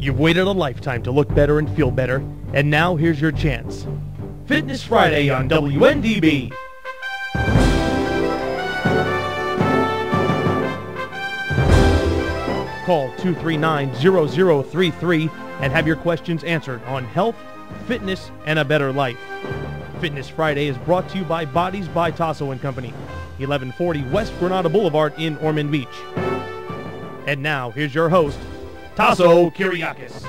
You've waited a lifetime to look better and feel better, and now here's your chance. Fitness Friday on WNDB. Call 239-0033 and have your questions answered on health, fitness, and a better life. Fitness Friday is brought to you by Bodez by Tasso & Company, 1140 West Granada Boulevard in Ormond Beach. And now, here's your host, Tasso Kyriakis.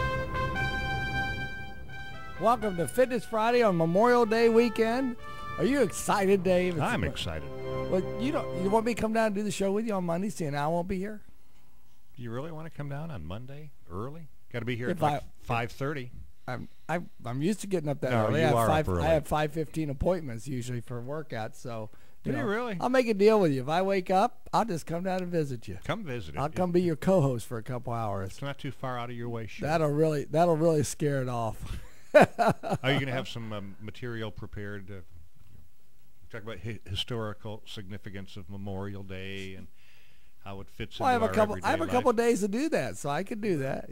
Welcome to Fitness Friday on Memorial Day weekend. Are you excited, Dave? I'm excited. Well, you want me to come down and do the show with you on Monday, seeing I won't be here? Do you really want to come down on Monday early? Got to be here If at like 5:30. I'm used to getting up that No, early. you are up early. I have 5:15 appointments usually for workouts, so Do you really? I'll make a deal with you. If I wake up, I'll just come down and visit you. Come visit. I'll come be your co-host for a couple hours. It's not too far out of your way. Sure. That'll really scare it off. Are you going to have some material prepared to talk about historical significance of Memorial Day and how it fits Well, into our everyday I have a life? couple days to do that, so I could do that.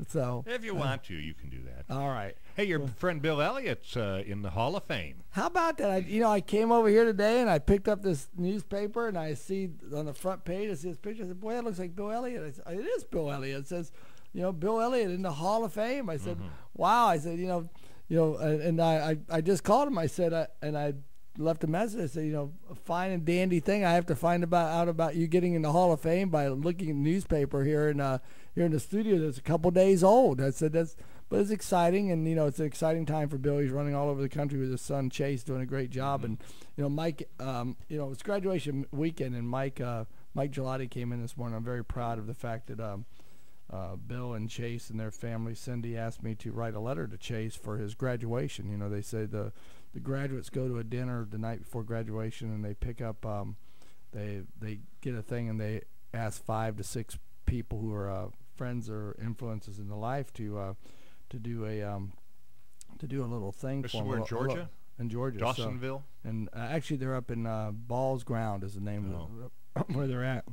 So if you want to, you can do that. all right. Hey, your friend Bill Elliott's in the Hall of Fame. How about that? I came over here today and I picked up this newspaper and I see on the front page, it says picture. I said, boy, that looks like Bill Elliott. I said, it is Bill Elliott. It says, Bill Elliott in the Hall of Fame. I said, wow. I said, and I just called him. I said, and I left a message. I said, a fine and dandy thing. I have to find out about you getting in the Hall of Fame by looking at the newspaper here in the studio that's a couple days old. I said, but it's exciting, and it's an exciting time for Bill. He's running all over the country with his son Chase, doing a great job. And Mike, it's graduation weekend, and Mike Gelati came in this morning. I'm very proud of the fact that Bill and Chase and their family, Cindy, asked me to write a letter to Chase for his graduation. They say the graduates go to a dinner the night before graduation, and they pick up they get a thing, and they ask 5 to 6 people who are friends or influences in the life to do a little thing This for is them. where, Georgia? In Georgia. Dawsonville? And actually they're up in Ball's Ground is the name of where they're at.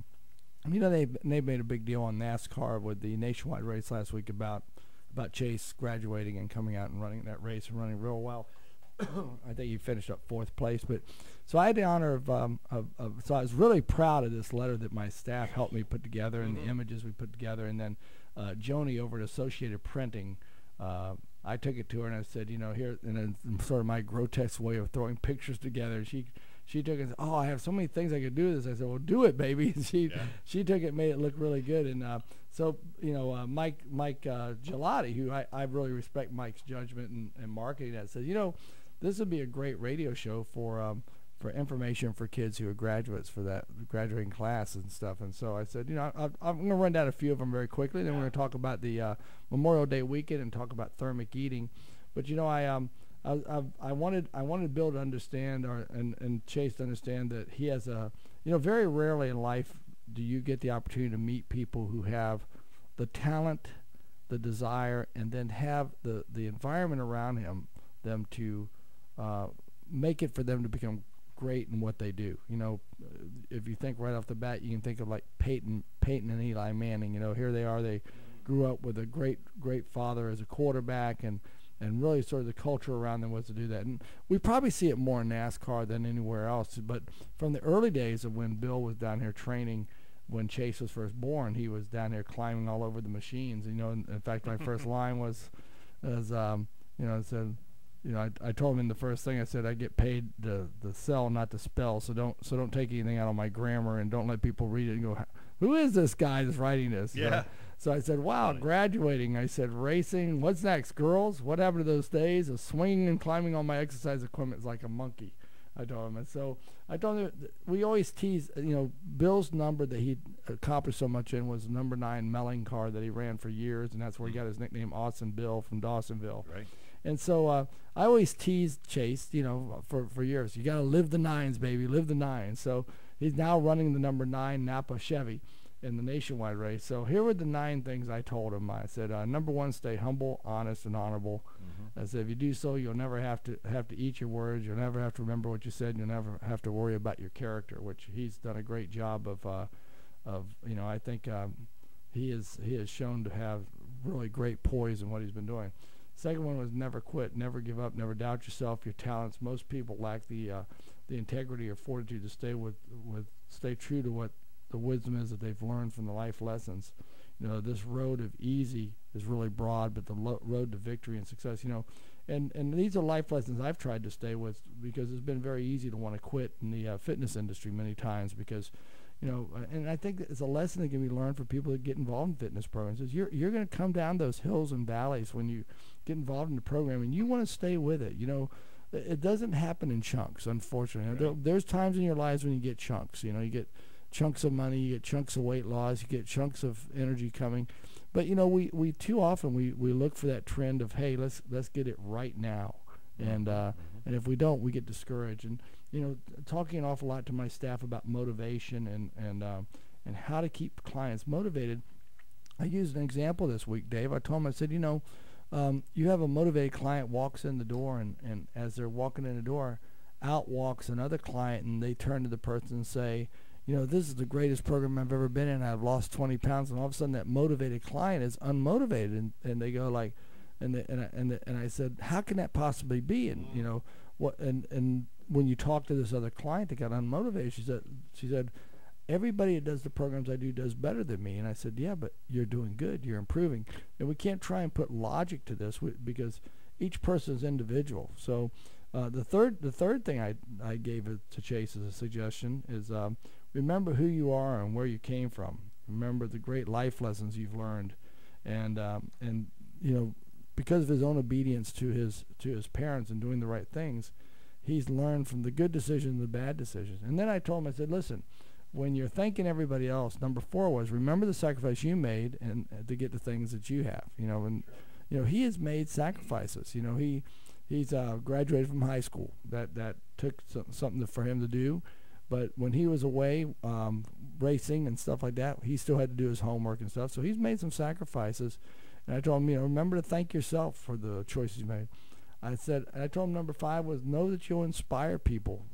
They made a big deal on NASCAR with the nationwide race last week about Chase graduating and coming out and running that race and running real well. I think he finished up 4th place. But so I had the honor of so I was really proud of this letter that my staff helped me put together and the images we put together. And then Joni over at Associated Printing, I took it to her and I said, here, and then sort of my grotesque way of throwing pictures together. She took it and said, oh, I have so many things I could do with this. I said, well, do it, baby. And she took it, made it look really good. And so, Mike Gelati, who I really respect Mike's judgment and marketing that, said, this would be a great radio show for information for kids who are graduates for that graduating class and stuff. And so I said, I'm going to run down a few of them very quickly. Then we're going to talk about the Memorial Day weekend and talk about thermic eating. But I wanted Bill to understand and Chase to understand that he has very rarely in life do you get the opportunity to meet people who have the talent, the desire, and then have the environment around them to make it for them to become great in what they do. If you think right off the bat, you can think of like Peyton and Eli Manning. Here they are. They grew up with a great father as a quarterback, and really sort of the culture around them was to do that. And we probably see it more in NASCAR than anywhere else. But from the early days of when Bill was down here training, when Chase was first born, he was down here climbing all over the machines. In fact, my first line was, it said, I told him in the first thing, I said, I get paid to sell, not to spell. So don't take anything out of my grammar, and don't let people read it and go, who is this guy that's writing this? Yeah. So I said, wow, graduating. I said, racing. What's next, girls? What happened to those days of swinging and climbing on my exercise equipment like a monkey? I told him. And so I told him, we always tease, Bill's number that he accomplished so much in was number 9 Melling car that he ran for years, and that's where he got his nickname Austin Bill from Dawsonville. Right. And so I always teased Chase, for years. You got to live the 9s, baby, live the 9s. So he's now running the number 9 Napa Chevy in the nationwide race. So here were the 9 things I told him. I said, number 1, stay humble, honest, and honorable. I said, if you do so, you'll never have to eat your words. You'll never have to remember what you said. You'll never have to worry about your character, which he's done a great job of. I think he has shown to have really great poise in what he's been doing. Second one was never quit, never give up, never doubt yourself, your talents. Most people lack the integrity or fortitude to stay true to what the wisdom is that they've learned from the life lessons. You know, this road of easy is really broad, but the road to victory and success, you know, and these are life lessons I've tried to stay with, because it's been very easy to want to quit in the fitness industry many times, because, you know, and I think it's a lesson that can be learned for people that get involved in fitness programs. Is you're going to come down those hills and valleys when you get involved in the program, and you want to stay with it. You know, it doesn't happen in chunks, unfortunately. Right. There's times in your lives when you get chunks. You know, you get chunks of money, you get chunks of weight loss, you get chunks of energy coming. But, you know, we too often we look for that trend of, hey, let's get it right now. And and if we don't, we get discouraged. And, you know, talking an awful lot to my staff about motivation and how to keep clients motivated. I used an example this week, Dave. I told him, I said, you know, you have a motivated client walks in the door, and as they're walking in the door, out walks another client, and they turn to the person and say, you know, this is the greatest program I've ever been in. I've lost 20 pounds, and all of a sudden that motivated client is unmotivated, and they go like, and I said, how can that possibly be? And you know, what? And when you talk to this other client that got unmotivated, she said, everybody that does the programs I do does better than me. And I said, yeah, but you're doing good, you're improving, and we can't try and put logic to this because each person is individual. So the third thing I gave it to Chase as a suggestion is remember who you are and where you came from. Remember the great life lessons you've learned, and you know, because of his own obedience to his parents and doing the right things, he's learned from the good decisions and the bad decisions. And then I told him, I said, listen, when you're thanking everybody else, number 4 was remember the sacrifice you made and to get the things that you have. You know, and you know he has made sacrifices. You know, he's graduated from high school. That took something for him to do. But when he was away racing and stuff like that, he still had to do his homework and stuff. So he's made some sacrifices. And I told him, you know, remember to thank yourself for the choices you made. I told him number 5 was know that you'll inspire people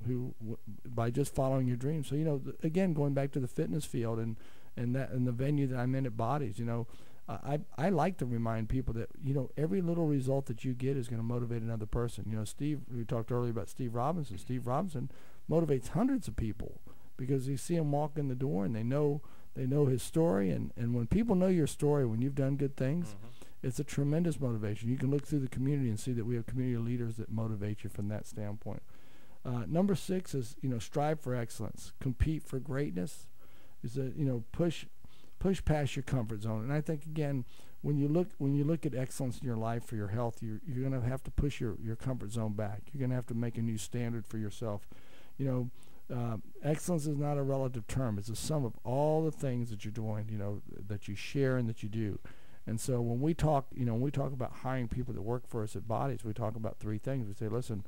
by just following your dreams. So, you know, again, going back to the fitness field and the venue that I'm in at Bodez, you know, I like to remind people that, you know, every little result that you get is going to motivate another person. You know, we talked earlier about Steve Robinson. Steve Robinson motivates hundreds of people because you see him walk in the door and they know his story. And when people know your story, when you've done good things, it's a tremendous motivation. You can look through the community and see that we have community leaders that motivate you from that standpoint. Number 6 is, you know, strive for excellence, compete for greatness. Is that, you know, push past your comfort zone. And I think again, when you look at excellence in your life for your health, you're going to have to push your comfort zone back. You're going to have to make a new standard for yourself. You know, excellence is not a relative term. It's a sum of all the things that you're doing, you know, that you share and that you do. And so when we talk about hiring people that work for us at Bodez, we talk about 3 things. We say, listen,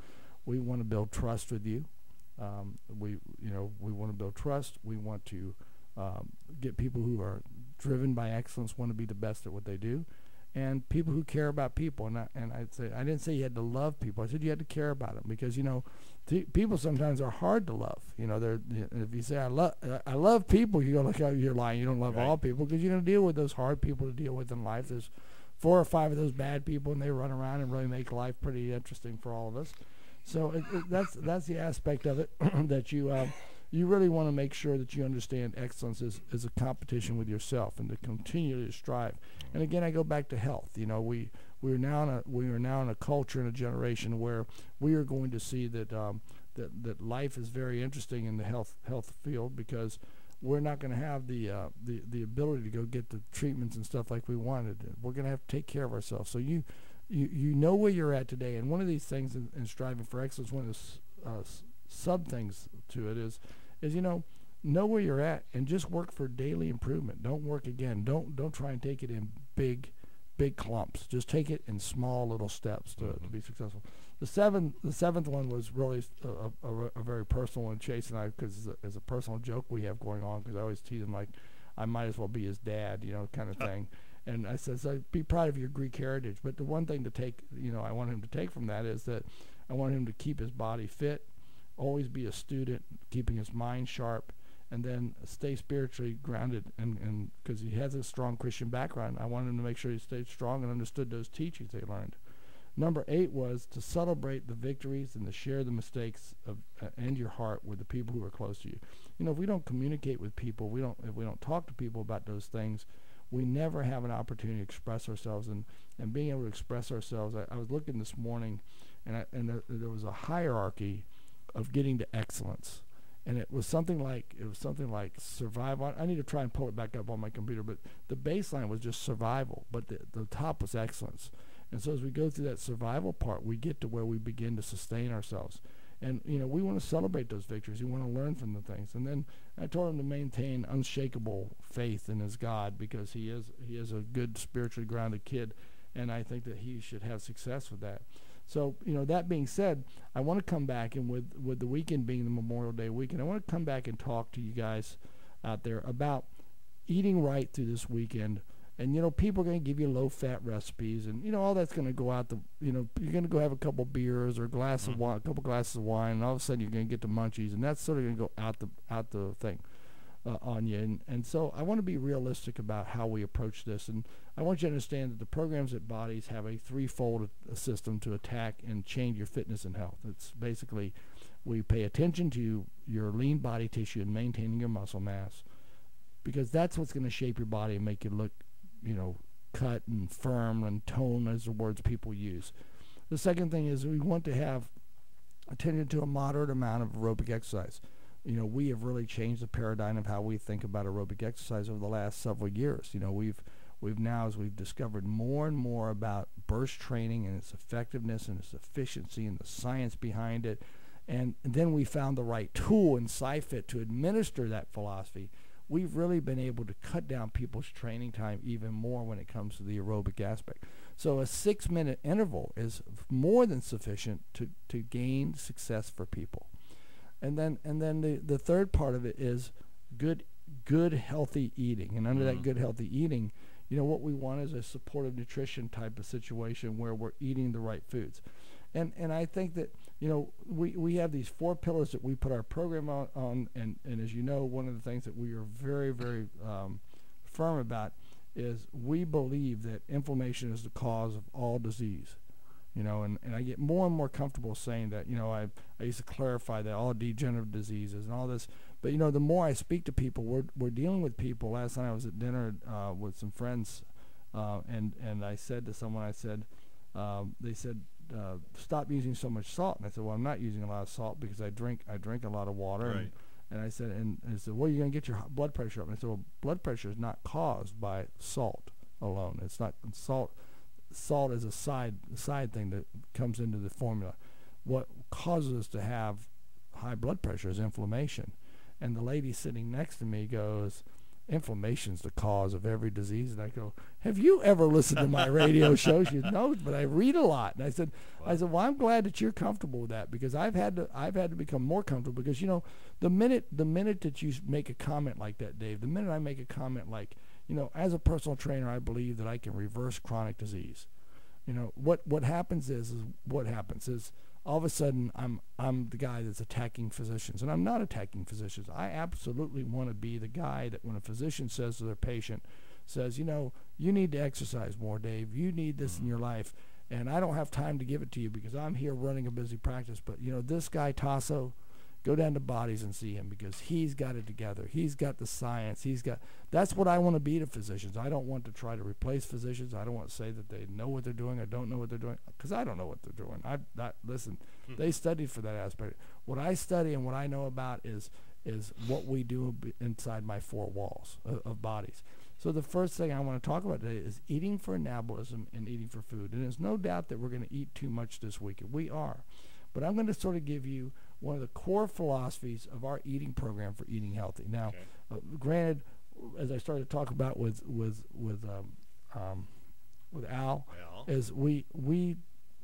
we want to build trust with you. We want to build trust. We want to get people who are driven by excellence, want to be the best at what they do, and people who care about people. And I didn't say you had to love people. I said you had to care about them, because, you know, people sometimes are hard to love. You know, if you say I love people, you go like, oh, you're lying. You don't love all people, because you're going to deal with those hard people to deal with in life. There's 4 or 5 of those bad people, and they run around and really make life pretty interesting for all of us. So that's the aspect of it that you really want to make sure that you understand excellence is a competition with yourself, and to continue to strive. And again, I go back to health. You know, we are now in a culture and a generation where we are going to see that that life is very interesting in the health field, because we're not going to have the ability to go get the treatments and stuff like we wanted. We're going to have to take care of ourselves. So you know where you're at today, and one of these things in striving for excellence, one of the sub things to it is you know where you're at, and just work for daily improvement. Don't work again. Don't try and take it in big clumps. Just take it in small little steps to be successful. The seventh one was really a very personal one, Chase and I, because it's a personal joke we have going on, because I always tease him like I might as well be his dad, you know, kind of thing. And I said, so be proud of your Greek heritage. But the one thing to take, you know, I want him to take from that is that I want him to keep his body fit, always be a student, keeping his mind sharp, and then stay spiritually grounded. And because he has a strong Christian background, I wanted him to make sure he stayed strong and understood those teachings they learned. Number 8 was to celebrate the victories and to share the mistakes of and your heart with the people who are close to you. You know, if we don't communicate with people, if we don't talk to people about those things, we never have an opportunity to express ourselves. And being able to express ourselves, I was looking this morning, and there was a hierarchy of getting to excellence. And it was something like survival. I need to try and pull it back up on my computer, but the baseline was just survival, but the top was excellence. And so as we go through that survival part, we get to where we begin to sustain ourselves. And, you know, we want to celebrate those victories. We want to learn from the things. And then I told him to maintain unshakable faith in his God, because he is a good, spiritually grounded kid, and I think that he should have success with that. So, you know, that being said, I want to come back, and with the weekend being the Memorial Day weekend, I want to come back and talk to you guys out there about eating right through this weekend. And, you know, people are going to give you low-fat recipes, and, you know, all that's going to go out the, you know, you're going to go have a couple beers or a glass of wine, a couple glasses of wine, and all of a sudden you're going to get the munchies, and that's sort of going to go out the thing on you. And so I want to be realistic about how we approach this, and I want you to understand that the programs at Bodez have a threefold system to attack and change your fitness and health. It's basically, we pay attention to your lean body tissue and maintaining your muscle mass, because that's what's going to shape your body and make you look, you know, cut and firm and tone, as the words people use. The second thing is we want to have attention to a moderate amount of aerobic exercise. You know, we have really changed the paradigm of how we think about aerobic exercise over the last several years. You know, we've now, as we've discovered more and more about burst training and its effectiveness and its efficiency and the science behind it, and then we found the right tool in SciFit to administer that philosophy. We've really been able to cut down people's training time even more when it comes to the aerobic aspect. So a 6-minute interval is more than sufficient to gain success for people. And then the third part of it is good healthy eating. And under that good healthy eating, you know, what we want is a supportive nutrition type of situation where we're eating the right foods. And I think that, you know, we have these 4 pillars that we put our program on, and as you know, one of the things that we are very, very firm about is we believe that inflammation is the cause of all disease. You know, and I get more and more comfortable saying that. You know, I used to clarify that all degenerative diseases and all this, but, you know, the more I speak to people, we're dealing with people. Last night I was at dinner with some friends, and I said to someone, they said, stop using so much salt. And I said, well, I'm not using a lot of salt because I drink a lot of water. Right. And I said, well, you're going to get your blood pressure up. And I said, well, blood pressure is not caused by salt alone. It's not salt. Salt is a side thing that comes into the formula. What causes us to have high blood pressure is inflammation. And the lady sitting next to me goes, inflammation's the cause of every disease. And I go, have you ever listened to my radio show? She goes, no, but I read a lot. And I said, well, I'm glad that you're comfortable with that, because I've had to become more comfortable, because, you know, the minute that you make a comment like that, Dave, the minute I make a comment like, you know, as a personal trainer, I believe that I can reverse chronic disease. You know, what happens is all of a sudden I'm the guy that's attacking physicians, and I'm not attacking physicians. I absolutely want to be the guy that when a physician says to their patient, says, you know, you need to exercise more, Dave. You need this in your life, and I don't have time to give it to you because I'm here running a busy practice. But, you know, this guy Tasso, go down to Bodez and see him, because he's got it together. He's got the science. That's what I want to be to physicians. I don't want to try to replace physicians. I don't want to say that they know what they're doing or don't know what they're doing, because I don't know what they're doing. Listen, they studied for that aspect. What I study and what I know about is what we do inside my 4 walls of Bodez. So the first thing I want to talk about today is eating for anabolism and eating for food. And there's no doubt that we're going to eat too much this weekend. We are. But I'm going to sort of give you one of the core philosophies of our eating program for eating healthy. Now, granted, as I started to talk about with Al, is we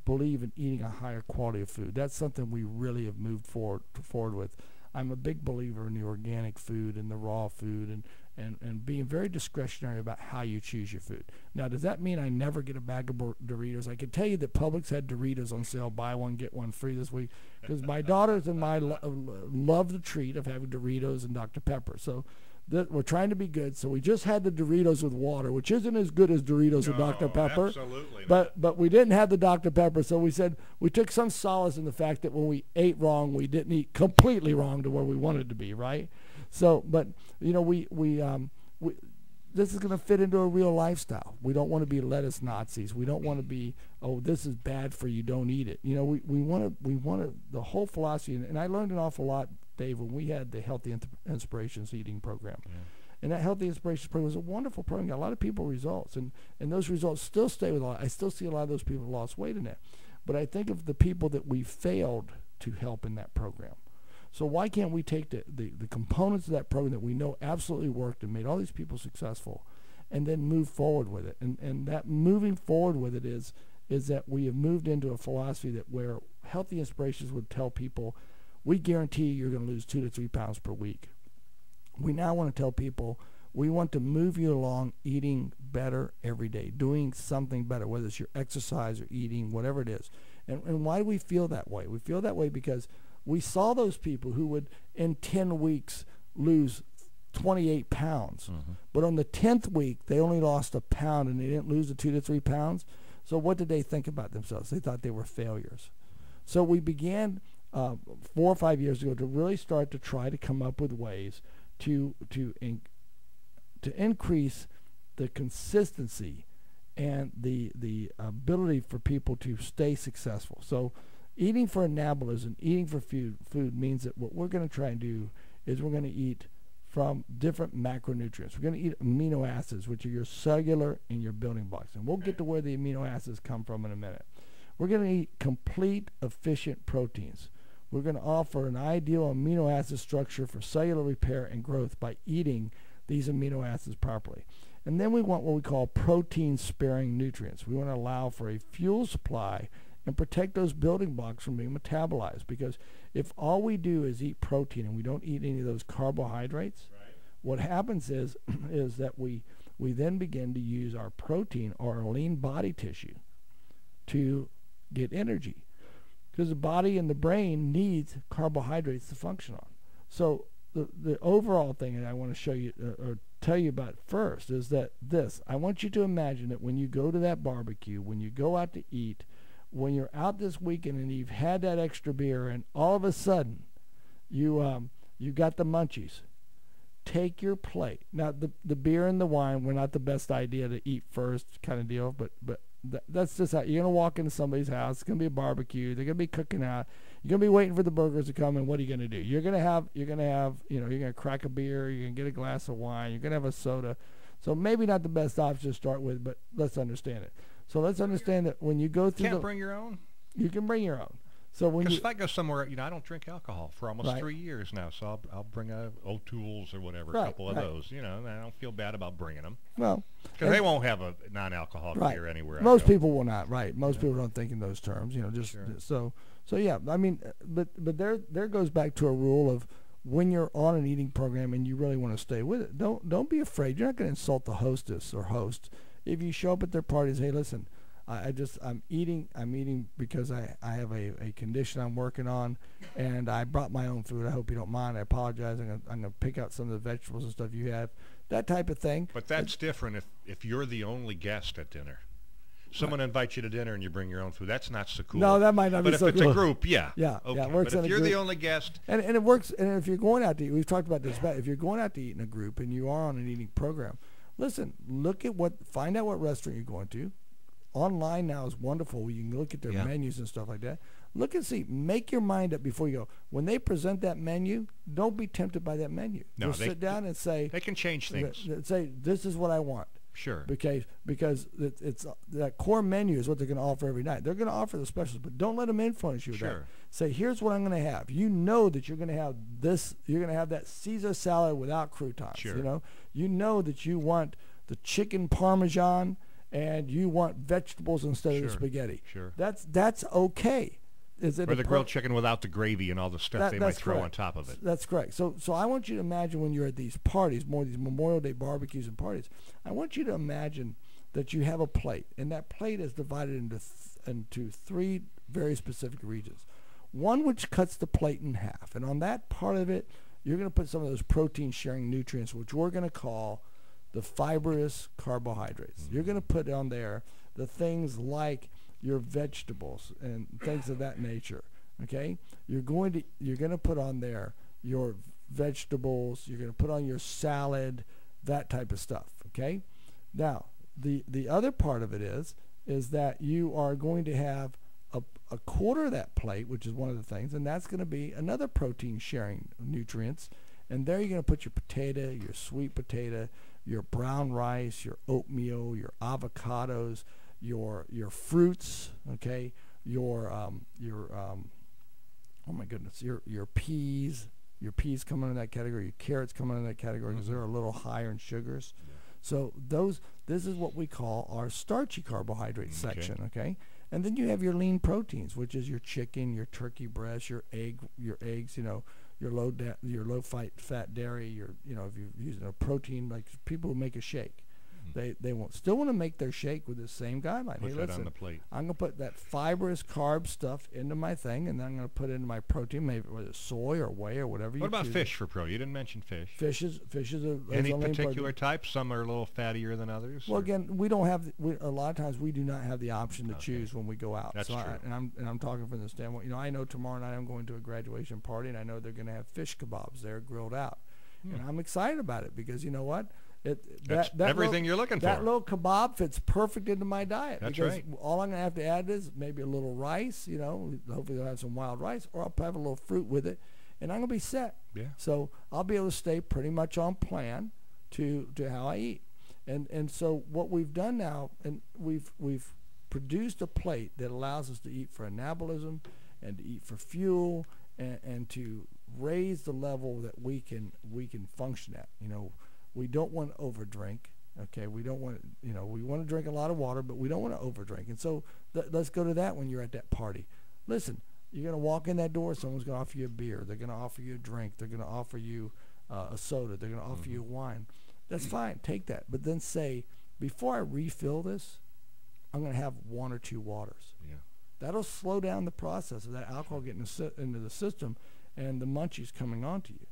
believe in eating a higher quality of food. That's something we really have moved forward with. I'm a big believer in the organic food and the raw food, and being very discretionary about how you choose your food. Now, does that mean I never get a bag of Doritos? I can tell you that Publix had Doritos on sale, buy one, get one free this week, because my daughters and I love the treat of having Doritos and Dr. Pepper. So we're trying to be good. So we just had the Doritos with water, which isn't as good as Doritos with Dr. Pepper. Absolutely but we didn't have the Dr. Pepper, so we said we took some solace in the fact that when we ate wrong, we didn't eat completely wrong to where we wanted to be, right? So, but you know, we this is going to fit into a real lifestyle. We don't want to be lettuce Nazis. We don't want to be, oh, this is bad for you, don't eat it. You know, we want to the whole philosophy, and I learned an awful lot, Dave, when we had the Healthy Inspirations eating program. Yeah. And that Healthy Inspirations program was a wonderful program. Got a lot of people results, and those results still stay with a lot. I still see a lot of those people lost weight in that. But I think of the people that we failed to help in that program. So why can't we take the components of that program that we know absolutely worked and made all these people successful, and then move forward with it? And that moving forward with it is that we have moved into a philosophy that where Healthy Inspirations would tell people, we guarantee you're going to lose 2 to 3 pounds per week. We now want to tell people, we want to move you along eating better every day, doing something better, whether it's your exercise or eating, whatever it is. And why do we feel that way? We feel that way because we saw those people who would, in 10 weeks, lose 28 pounds. Mm-hmm. But on the 10th week, they only lost a pound, and they didn't lose the 2 to 3 pounds. So what did they think about themselves? They thought they were failures. So we began 4 or 5 years ago to really start to try to come up with ways to increase the consistency and the ability for people to stay successful. So eating for anabolism, eating for food means that what we're going to try and do is we're going to eat from different macronutrients. We're going to eat amino acids, which are your cellular and your building blocks. And we'll get to where the amino acids come from in a minute. We're going to eat complete, efficient proteins. We're going to offer an ideal amino acid structure for cellular repair and growth by eating these amino acids properly. And then we want what we call protein-sparing nutrients. We want to allow for a fuel supply and protect those building blocks from being metabolized. Because if all we do is eat protein and we don't eat any of those carbohydrates, right, what happens is that we then begin to use our protein or our lean body tissue to get energy. Because the body and the brain needs carbohydrates to function on. So the overall thing that I want to show you or tell you about first is that I want you to imagine that when you go to that barbecue, when you go out to eat, when you're out this weekend and you've had that extra beer and all of a sudden you got the munchies, take your plate. Now the beer and the wine were not the best idea to eat first kind of deal, but that's just how you're going to walk into somebody's house. It's going to be a barbecue. They're going to be cooking out. You're going to be waiting for the burgers to come, and what are you going to do? You're going to have, you're going to crack a beer. You're going to get a glass of wine. You're going to have a soda. So maybe not the best option to start with, but let's understand it. So let's understand that when you go through, can't bring your own. You can bring your own. So when if I go somewhere, I don't drink alcohol for almost 3 years now. So I'll bring O'Toole's or whatever, a couple of those. And I don't feel bad about bringing them. Well, because they won't have a non-alcoholic beer anywhere. Most people will not. Right. Most people don't think in those terms. So yeah. I mean, but there goes back to a rule of when you're on an eating program and you really want to stay with it. Don't be afraid. You're not going to insult the hostess or host if you show up at their parties. Hey, listen. I'm eating because I have a condition I'm working on, and I brought my own food. I hope you don't mind. I apologize. I'm gonna pick out some of the vegetables and stuff you have, that type of thing. But that's different if you're the only guest at dinner. Someone invites you to dinner and you bring your own food. That's not so cool. No, that might not be so cool. But if it's a group, yeah. Yeah, okay. Yeah, it works. But if you're the only guest. And it works. And if you're going out to eat, we've talked about this, but if you're going out to eat in a group and you are on an eating program, listen, find out what restaurant you're going to. Online now is wonderful. You can look at their menus and stuff like that. Look and see. Make your mind up before you go. When they present that menu, don't be tempted by that menu. No, just sit down and say. They can change things. Say, this is what I want. Sure. Because it's that core menu is what they're going to offer every night. They're going to offer the specials, but don't let them influence you with that. Say, here's what I'm going to have. You know that you're going to have this. You're going to have that Caesar salad without croutons. Sure. You know that you want the chicken parmesan and you want vegetables instead of the spaghetti. Sure. That's okay. or the grilled chicken without the gravy and all the stuff they might throw on top of it. That's correct. So I want you to imagine when you're at these parties, more these Memorial Day barbecues and parties, I want you to imagine that you have a plate, and that plate is divided into three very specific regions. One which cuts the plate in half, and on that part of it, you're going to put some of those protein-sharing nutrients, which we're going to call the fibrous carbohydrates. You're going to put on there the things like your vegetables and things of that nature. Okay, you're going to put on there your vegetables. You're going to put on your salad, that type of stuff. Okay, now the other part of it is that you are going to have a quarter of that plate, which is one of the things, and that's going to be another protein-sharing nutrients. And there you're going to put your potato, your sweet potato, your brown rice, your oatmeal, your avocados, your fruits, okay, your oh my goodness, your peas come under that category, your carrots come under that category because they're a little higher in sugars. Yeah. So this is what we call our starchy carbohydrate section, okay? And then you have your lean proteins, which is your chicken, your turkey breast, your eggs, you know, your low fat dairy, if you're using a protein, like people who make a shake. They still want to make their shake with the same guideline. Put that on the plate. I'm going to put that fibrous carb stuff into my thing, and then I'm going to put it into my protein, maybe whether it's soy or whey or whatever you choose. What about fish for protein? You didn't mention fish. Fish is any particular type? Some are a little fattier than others. Well, again, we don't have. A lot of times we do not have the option to choose when we go out. That's true. I'm talking from the standpoint. You know, I know tomorrow night I'm going to a graduation party, and I know they're going to have fish kebabs there grilled out, and I'm excited about it because you know what. That's everything you're looking for. That little kebab fits perfect into my diet. That's because right. All I'm going to have to add is maybe a little rice, hopefully they'll have some wild rice, or I'll have a little fruit with it, and I'm going to be set. Yeah. So I'll be able to stay pretty much on plan to how I eat. And so what we've done now, and we've produced a plate that allows us to eat for anabolism and to eat for fuel and to raise the level that we can function at. We don't want to overdrink. Okay, we don't want we want to drink a lot of water, but we don't want to overdrink. And so let's go to that when you're at that party. Listen, you're going to walk in that door, someone's going to offer you a beer. They're going to offer you a drink. They're going to offer you a soda. They're going to offer you wine. That's fine. Take that. But then say, before I refill this, I'm going to have one or two waters. Yeah. That'll slow down the process of that alcohol getting into the system and the munchies coming onto you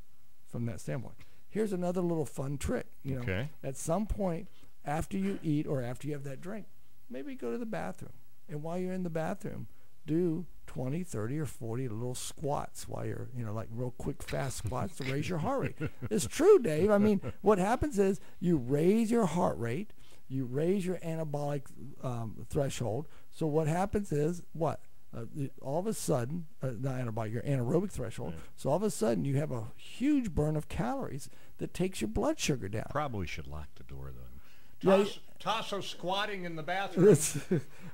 from that standpoint. Here's another little fun trick. At some point after you eat or after you have that drink, maybe go to the bathroom. And while you're in the bathroom, do 20, 30, or 40 little squats while you're, like real quick, fast squats to raise your heart rate. It's true, Dave. I mean, what happens is you raise your heart rate, you raise your anabolic threshold. So what happens is what? All of a sudden, not anabolic, your anaerobic threshold. Yeah. So all of a sudden, you have a huge burn of calories that takes your blood sugar down. Probably should lock the door, though. Tasso squatting in the bathroom.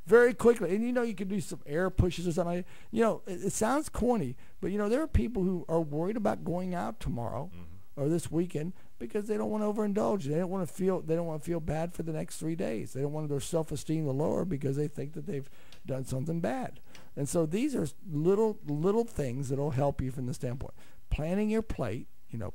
Very quickly. And, you can do some air pushes or something. It sounds corny, but, there are people who are worried about going out tomorrow or this weekend because they don't want to overindulge. They don't want to feel bad for the next 3 days. They don't want their self-esteem to lower because they think that they've done something bad. And so these are little things that will help you from the standpoint. Planning your plate,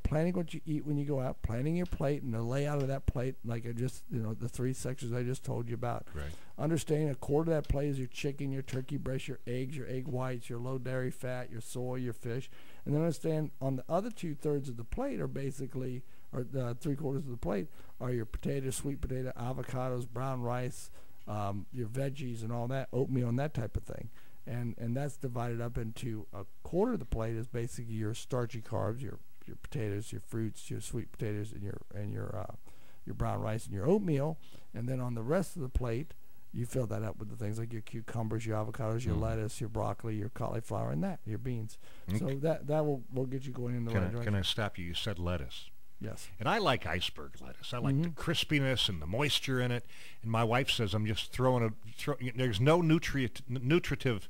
planning what you eat when you go out, planning your plate and the layout of that plate, like I just, the three sections I just told you about. Right. Understanding a quarter of that plate is your chicken, your turkey breast, your eggs, your egg whites, your low dairy fat, your soy, your fish. And then understand on the other 2/3 of the plate are basically, or 3/4 of the plate are your potatoes, sweet potato, avocados, brown rice, your veggies and all that, oatmeal and that type of thing. And that's divided up into a quarter of the plate is basically your starchy carbs, your potatoes, your fruits, your sweet potatoes, and your brown rice and your oatmeal. And then on the rest of the plate, you fill that up with the things like your cucumbers, your avocados, your lettuce, your broccoli, your cauliflower, and your beans. So that will get you going in the right direction. Can I stop you? You said lettuce. Yes. And I like iceberg lettuce. I like the crispiness and the moisture in it. And my wife says I'm just there's no nutritive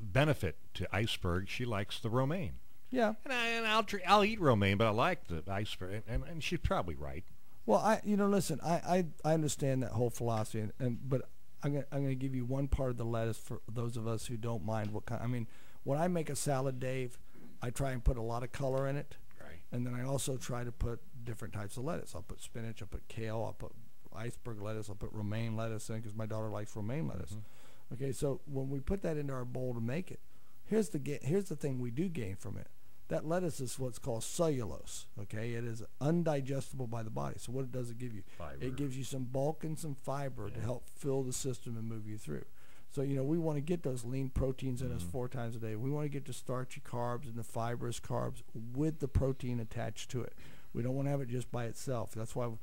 benefit to iceberg. She likes the romaine. Yeah. And I'll eat romaine, but I like the iceberg. And she's probably right. Well, listen, I understand that whole philosophy, but I'm gonna give you one part of the lettuce for those of us who don't mind what kind. I mean, when I make a salad, Dave, I try and put a lot of color in it, Right. and then I also try to put different types of lettuce. I'll put spinach, I'll put kale, I'll put iceberg lettuce, I'll put romaine lettuce in because my daughter likes romaine lettuce. Mm-hmm. Okay, so when we put that into our bowl to make it, here's the thing we do gain from it. That lettuce is what's called cellulose. Okay, it is undigestible by the body. So what it does, it give you? Fiber. It gives you some bulk and some fiber to help fill the system and move you through. So we want to get those lean proteins in us 4 times a day. We want to get the starchy carbs and the fibrous carbs with the protein attached to it. We don't want to have it just by itself. That's why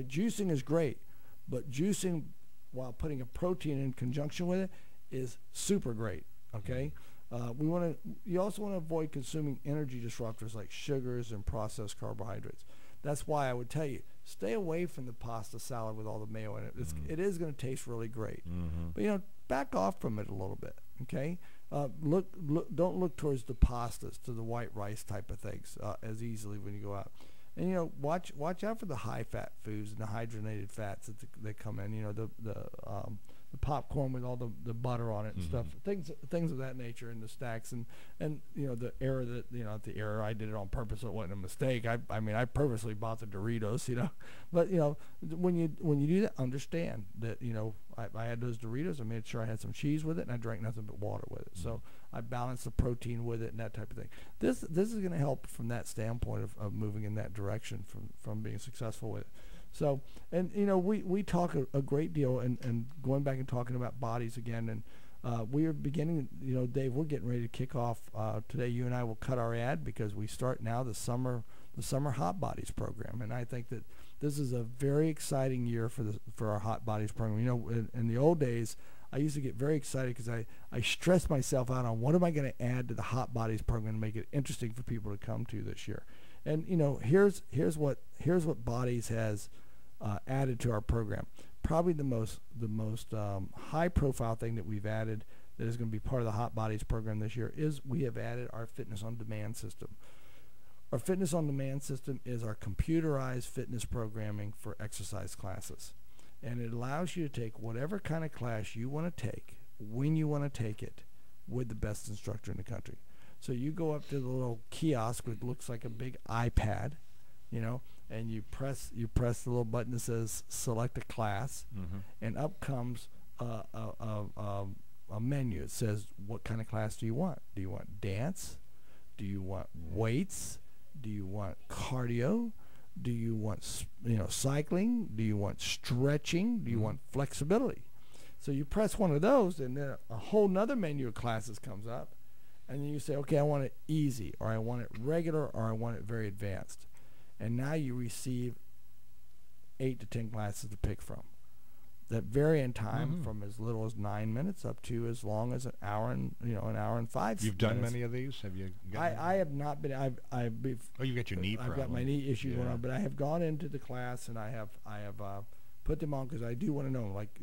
juicing is great, but juicing while putting a protein in conjunction with it is super great. Okay. You also want to avoid consuming energy disruptors like sugars and processed carbohydrates. That's why I would tell you, stay away from the pasta salad with all the mayo in it. It is going to taste really great, but back off from it a little bit. Okay, don't look towards the pastas, to the white rice type of things as easily when you go out. And watch out for the high fat foods and the hydrogenated fats that come in. The popcorn with all the butter on it and stuff, things of that nature in the stacks, and the error the error, I did it on purpose, so it wasn't a mistake. I mean I purposely bought the Doritos, but when you do that, understand that I had those Doritos, I made sure I had some cheese with it, and I drank nothing but water with it. So I balanced the protein with it and that type of thing. This is going to help from that standpoint of moving in that direction from being successful with it. So, and we talk a great deal, and going back and talking about bodies again, and we are beginning, Dave, we're getting ready to kick off today. You and I will cut our ad because we start now the summer Hot Bodies program, and I think that this is a very exciting year for our Hot Bodies program. In the old days, I used to get very excited because I stressed myself out on what am I going to add to the Hot Bodies program to make it interesting for people to come to this year. And here's what Bodez has added to our program. Probably the most high profile thing that we've added that is going to be part of the Hot Bodies program this year is we have added our Fitness on Demand system. Our Fitness on Demand system is our computerized fitness programming for exercise classes, and it allows you to take whatever kind of class you want to take when you want to take it with the best instructor in the country. So you go up to the little kiosk, which looks like a big iPad, and you press the little button that says select a class, and up comes a menu. It says, what kind of class do you want? Do you want dance? Do you want weights? Do you want cardio? Do you want cycling? Do you want stretching? Do you want flexibility? So you press one of those, and then a whole nother menu of classes comes up, and then you say, okay, I want it easy, or I want it regular, or I want it very advanced. And now you receive 8 to 10 classes to pick from that vary in time from as little as 9 minutes up to as long as an hour and 5 You've done many of these? Have you? I have not been. You got your knee problem. I've got my knee issue going on, but I have gone into the class and I have put them on because I do want to know. Like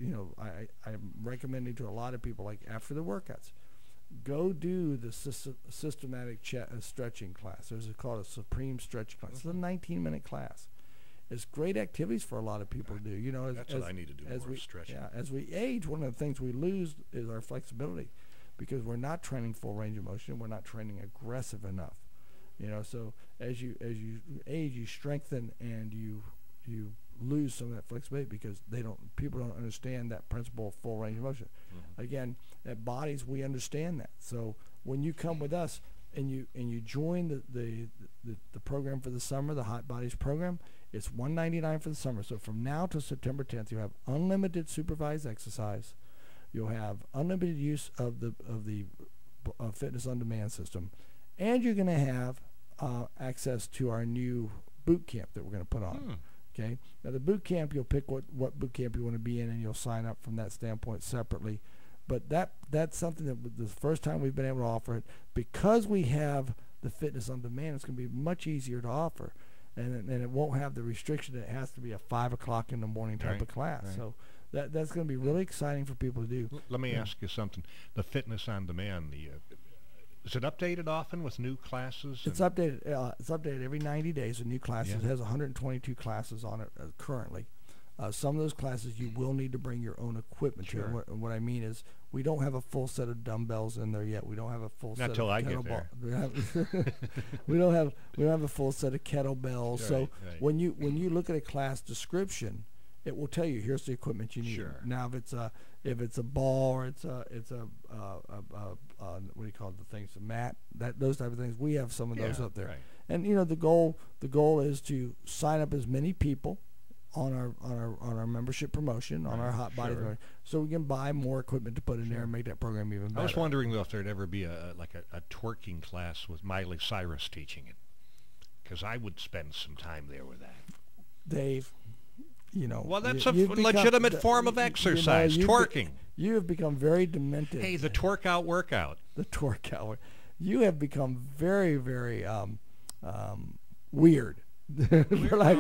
I'm recommending to a lot of people, like after the workouts, go do the systematic stretching class. There's called a Supreme Stretching class. It's a 19-minute class. It's great activities for a lot of people to do. That's what I need to do more stretching. Yeah, as we age, one of the things we lose is our flexibility because we're not training full range of motion. We're not training aggressive enough. So as you age, you strengthen and you lose some of that flexibility because people don't understand that principle of full range of motion. Again, at Bodez, we understand that. So when you come with us and you join the program for the summer, the Hot Bodez program, it's $199 for the summer. So from now to September 10th, you have unlimited supervised exercise. You'll have unlimited use of the Fitness on Demand system, and you're going to have access to our new boot camp that we're going to put on. Okay. Now the boot camp, you'll pick what boot camp you want to be in, and you'll sign up from that standpoint separately. But that's something that the first time we've been able to offer it because we have the Fitness on Demand. It's going to be much easier to offer, and it won't have the restriction that it has to be a 5 o'clock in the morning type of class. Right. So that's going to be really exciting for people to do. Let me ask you something. The Fitness on Demand, is it updated often with new classes? It's updated. It's updated every 90 days with new classes. It has 122 classes on it currently. Some of those classes you will need to bring your own equipment to. Sure. What I mean is we don't have a full set of dumbbells in there yet. We don't have a full set Not till of I get kettlebell. there. We don't have a full set of kettlebells. So Right. when you look at a class description, it will tell you here's the equipment you need. Sure. Now if it's a ball or it's a what do you call it, the things, a mat, those type of things, we have some of those up there. Right. And the goal is to sign up as many people on our membership promotion, on our hot body, Sure. so we can buy more equipment to put in there and make that program even better. I was wondering though if there'd ever be a twerking class with Miley Cyrus teaching it, because I would spend some time there with that. Dave, Well, that's a legitimate form of exercise, twerking. You have become very demented. Hey, the twerk out workout. The twerk out. You have become very, very weird. For lack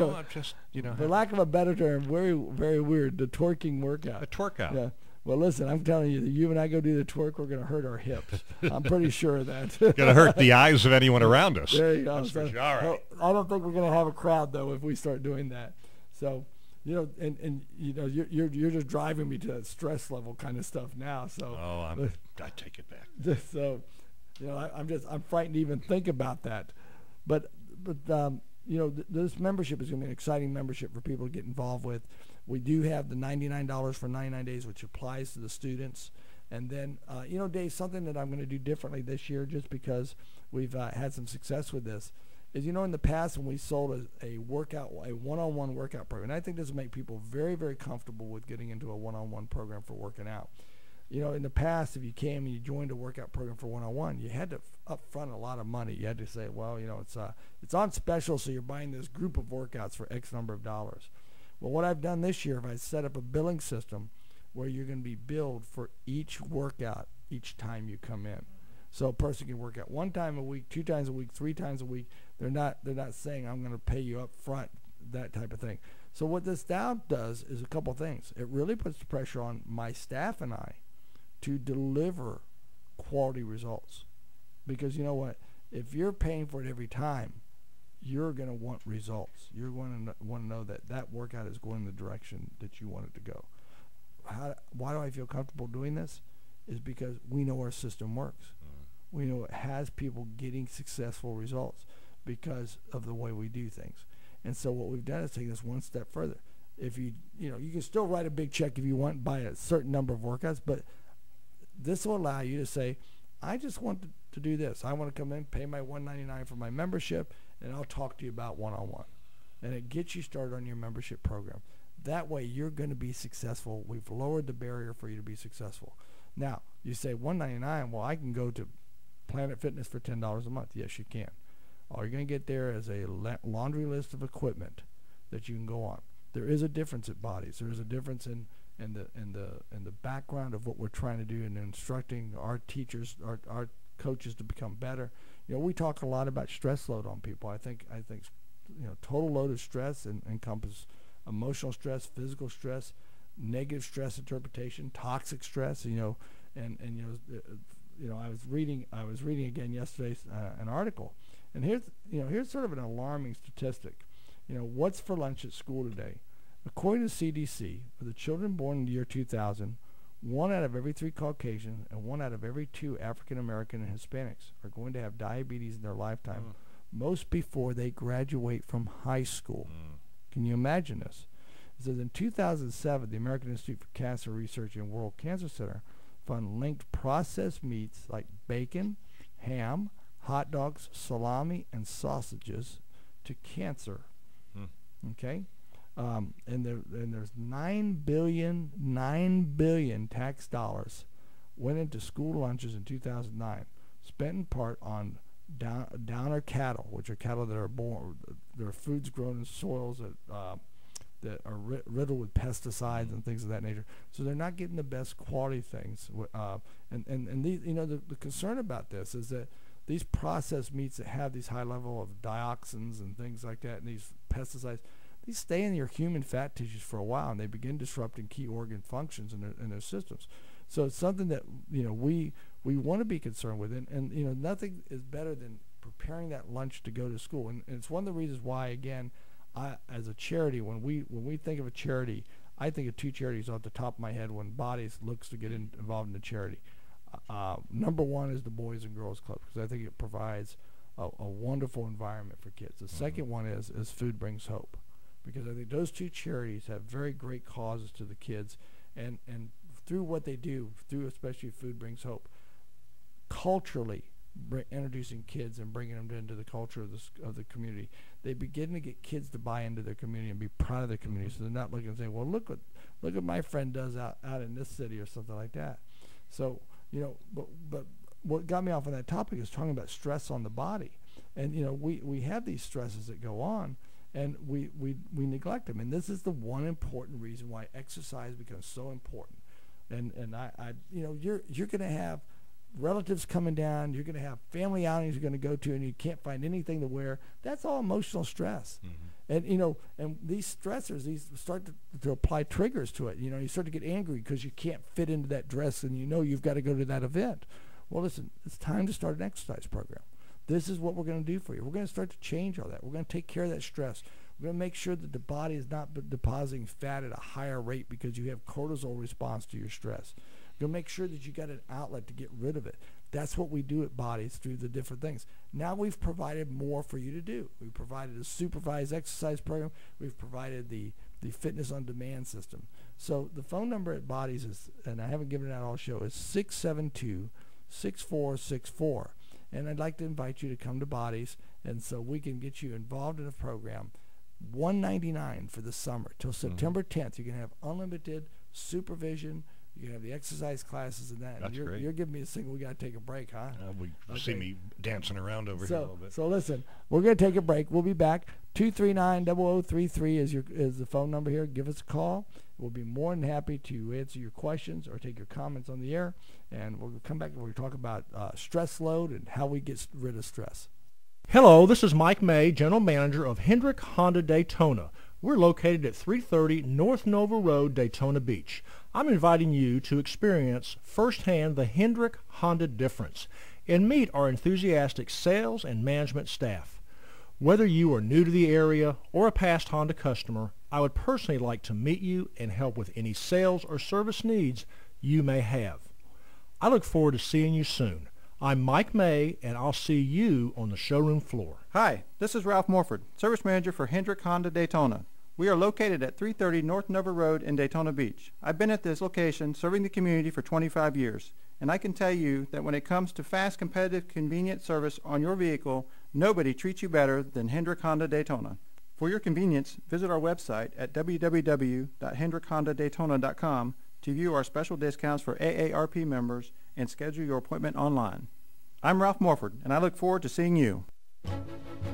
of a better term, very, very weird. The twerking workout. A twerk out. Yeah. Well, listen, I'm telling you, that you and I go do the twerk, we're going to hurt our hips. I'm pretty sure of that. Going to hurt the eyes of anyone around us. There you go. That's for sure. All right. I don't think we're going to have a crowd though if we start doing that. So, and you're just driving me to that stress level kind of stuff now. So. Oh, I take it back. So, I'm frightened to even think about that. But this membership is going to be an exciting membership for people to get involved with. We do have the $99 for 99 days, which applies to the students. And then, Dave, something that I'm going to do differently this year, just because we've had some success with this, is, in the past when we sold a one-on-one workout program, and I think this will make people very, very comfortable with getting into a one-on-one program for working out. In the past, if you came and you joined a workout program for one-on-one, you had to upfront a lot of money. You had to say, well, it's on special, so you're buying this group of workouts for X number of dollars. Well, what I've done this year, if I set up a billing system where you're going to be billed for each workout each time you come in. So a person can work out 1 time a week, 2 times a week, 3 times a week. They're not saying I'm going to pay you up front, that type of thing. So what this now does is a couple things. It really puts the pressure on my staff and I to deliver quality results. Because you know what? If you're paying for it every time, you're going to want results. You're going to want to know that workout is going in the direction that you want it to go. Why do I feel comfortable doing this? Is because we know our system works. We know it has people getting successful results because of the way we do things. And so what we've done is take this one step further. If you can still write a big check if you want, buy a certain number of workouts, but this will allow you to say, I just want to do this. I want to come in, pay my $199 for my membership, and I'll talk to you about one-on-one. And it gets you started on your membership program. That way you're going to be successful. We've lowered the barrier for you to be successful. Now, you say $199, well, I can go to Planet Fitness for $10 a month. Yes, you can. All you're going to get there is a laundry list of equipment that you can go on. There is a difference at Bodez. There is a difference in the background of what we're trying to do in instructing our teachers, our coaches to become better. We talk a lot about stress load on people. I think total load of stress encompasses emotional stress, physical stress, negative stress interpretation, toxic stress. I was reading again yesterday an article, and here's sort of an alarming statistic. What's for lunch at school today? According to CDC, for the children born in the year 2000, 1 out of every 3 Caucasians and 1 out of every 2 African American and Hispanics are going to have diabetes in their lifetime, most before they graduate from high school. Can you imagine this? It says in 2007, the American Institute for Cancer Research and World Cancer Center found linked processed meats like bacon, ham, hot dogs, salami, and sausages to cancer. Okay? And there's $9 billion tax dollars went into school lunches in 2009, spent in part on downer cattle, which are cattle that are born, there are foods grown in soils that are riddled with pesticides and things of that nature. So they're not getting the best quality things. And these, the concern about this is that these processed meats that have these high level of dioxins and things like that, and these pesticides, these stay in your human fat tissues for a while, and they begin disrupting key organ functions in their systems. So it's something that we want to be concerned with, and nothing is better than preparing that lunch to go to school. And it's one of the reasons why, again, as a charity, when we think of a charity, I think of two charities off the top of my head when Bodez looks to get involved in a charity. Number one is the Boys and Girls Club, because I think it provides a wonderful environment for kids. The second one is Food Brings Hope, because I think those two charities have very great causes to the kids, and through what they do, through especially Food Brings Hope, culturally introducing kids and bringing them into the culture of the community, they begin to get kids to buy into their community and be proud of their community. So they're not looking and saying, well, look what my friend does out in this city or something like that. So, you know, but what got me off on that topic is talking about stress on the body. And, you know, we have these stresses that go on, and we neglect them. And this is the one important reason why exercise becomes so important. And I you know, you're going to have relatives coming down, you're going to have family outings you're going to go to, and you can't find anything to wear. That's all emotional stress. And, you know, and these stressors, these start to apply triggers to it. You know, you start to get angry because you can't fit into that dress, and you know you've got to go to that event. Well, listen, it's time to start an exercise program. This is what we're going to do for you. We're going to start to change all that. We're going to take care of that stress. We're going to make sure that the body is not depositing fat at a higher rate because you have cortisol response to your stress. We're going to make sure that you got an outlet to get rid of it. That's what we do at Bodez through the different things. Now we've provided more for you to do. We've provided a supervised exercise program. We've provided the fitness on demand system. So the phone number at Bodez is, and I haven't given it out all show, is 672-6464. And I'd like to invite you to come to Bodez, and so we can get you involved in a program. $199 for the summer till September 10th. You can have unlimited supervision. You can have the exercise classes and that. That's and great. You're giving me a signal. We got to take a break, huh? See me dancing around over here a little bit. So listen, we're going to take a break. We'll be back. 239-0033 is the phone number here. Give us a call. We'll be more than happy to answer your questions or take your comments on the air. And we'll come back and we'll talk about stress load and how we get rid of stress. Hello, this is Mike May, General Manager of Hendrick Honda Daytona. We're located at 330 North Nova Road, Daytona Beach. I'm inviting you to experience firsthand the Hendrick Honda difference and meet our enthusiastic sales and management staff. Whether you are new to the area or a past Honda customer, I would personally like to meet you and help with any sales or service needs you may have. I look forward to seeing you soon. I'm Mike May, and I'll see you on the showroom floor. Hi, this is Ralph Morford, Service Manager for Hendrick Honda Daytona. We are located at 330 North Nova Road in Daytona Beach. I've been at this location serving the community for 25 years, and I can tell you that when it comes to fast, competitive, convenient service on your vehicle, nobody treats you better than Hendrick Honda Daytona. For your convenience, visit our website at www.hendrickhondadaytona.com to view our special discounts for AARP members and schedule your appointment online. I'm Ralph Morford, and I look forward to seeing you.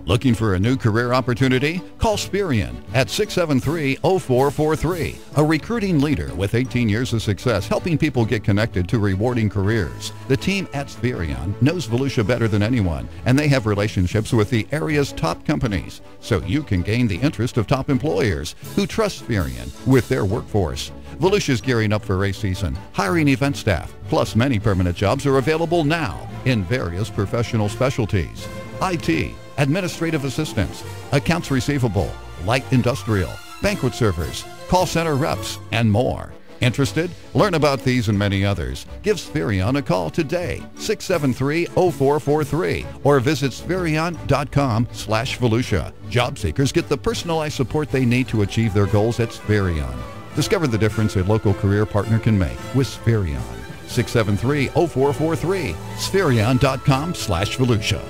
Looking for a new career opportunity? Call Spirian at 673-0443, a recruiting leader with 18 years of success helping people get connected to rewarding careers. The team at Spirian knows Volusia better than anyone, and they have relationships with the area's top companies, so you can gain the interest of top employers who trust Spirian with their workforce. Volusia's gearing up for race season, hiring event staff, plus many permanent jobs are available now in various professional specialties. IT, administrative assistants, accounts receivable, light industrial, banquet servers, call center reps, and more. Interested? Learn about these and many others. Give Spirion a call today, 673-0443, or visit Spirion.com/Volusia. Job seekers get the personalized support they need to achieve their goals at Spirion. Discover the difference a local career partner can make with Spirion. 673-0443, Spirion.com/Volusia.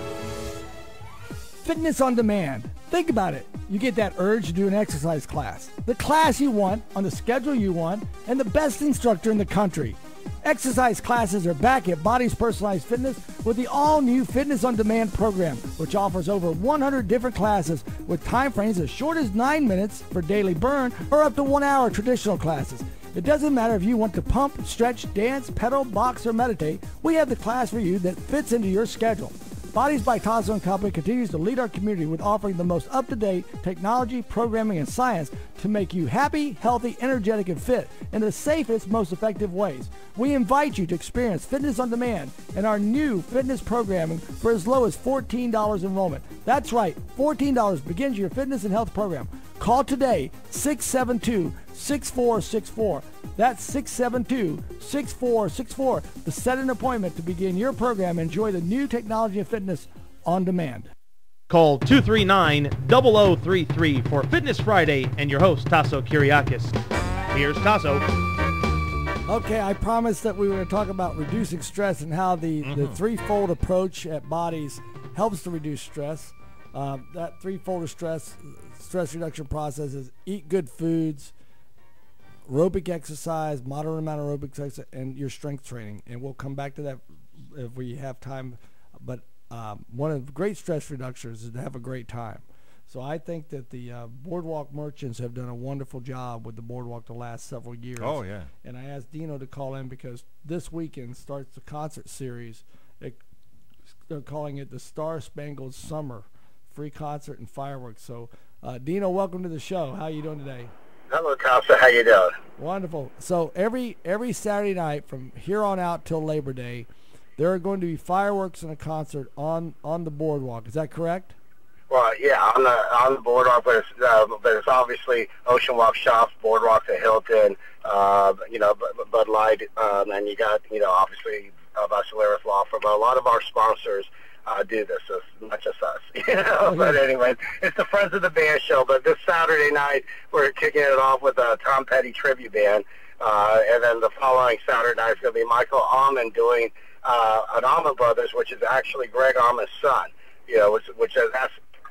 Fitness on demand. Think about it. You get that urge to do an exercise class. The class you want, on the schedule you want, and the best instructor in the country. Exercise classes are back at Bodez Personalized Fitness with the all-new Fitness on Demand program, which offers over 100 different classes with time frames as short as 9 minutes for daily burn or up to 1 hour traditional classes. It doesn't matter if you want to pump, stretch, dance, pedal, box, or meditate. We have the class for you that fits into your schedule. Bodez by Tazo & Company continues to lead our community with offering the most up-to-date technology, programming, and science to make you happy, healthy, energetic, and fit in the safest, most effective ways. We invite you to experience Fitness on Demand and our new fitness programming for as low as $14 enrollment. That's right, $14 begins your fitness and health program. Call today, 672-6464. That's 672-6464 to set an appointment to begin your program and enjoy the new technology and fitness on demand. Call 239-0033 for Fitness Friday and your host, Tasso Kyriakis. Here's Tasso. Okay, I promised that we were going to talk about reducing stress and how the threefold approach at Bodez helps to reduce stress. That threefold stress reduction process is eat good foods, aerobic exercise, moderate amount of aerobic exercise, and your strength training. And we'll come back to that if we have time. But one of the great stress reducers is to have a great time. So I think that the Boardwalk merchants have done a wonderful job with the Boardwalk the last several years. Oh, yeah. And I asked Dino to call in because this weekend starts the concert series. They're calling it the Star Spangled Summer. Free concert and fireworks. So, Dino, welcome to the show. How are you doing today? Hello, Casa. How you doing? Wonderful. So every Saturday night from here on out till Labor Day, there are going to be fireworks and a concert on the Boardwalk. Is that correct? Well, yeah, on the Boardwalk, but it's obviously Ocean Walk Shops, Boardwalk to Hilton, Bud Light, and you got obviously Vasalaris Law Firm. But a lot of our sponsors do this, so it's not just us. But anyway, it's the Friends of the Band show. But this Saturday night, we're kicking it off with a Tom Petty tribute band, and then the following Saturday night is going to be Michael Allman doing an Allman Brothers, which is actually Greg Allman's son. Which is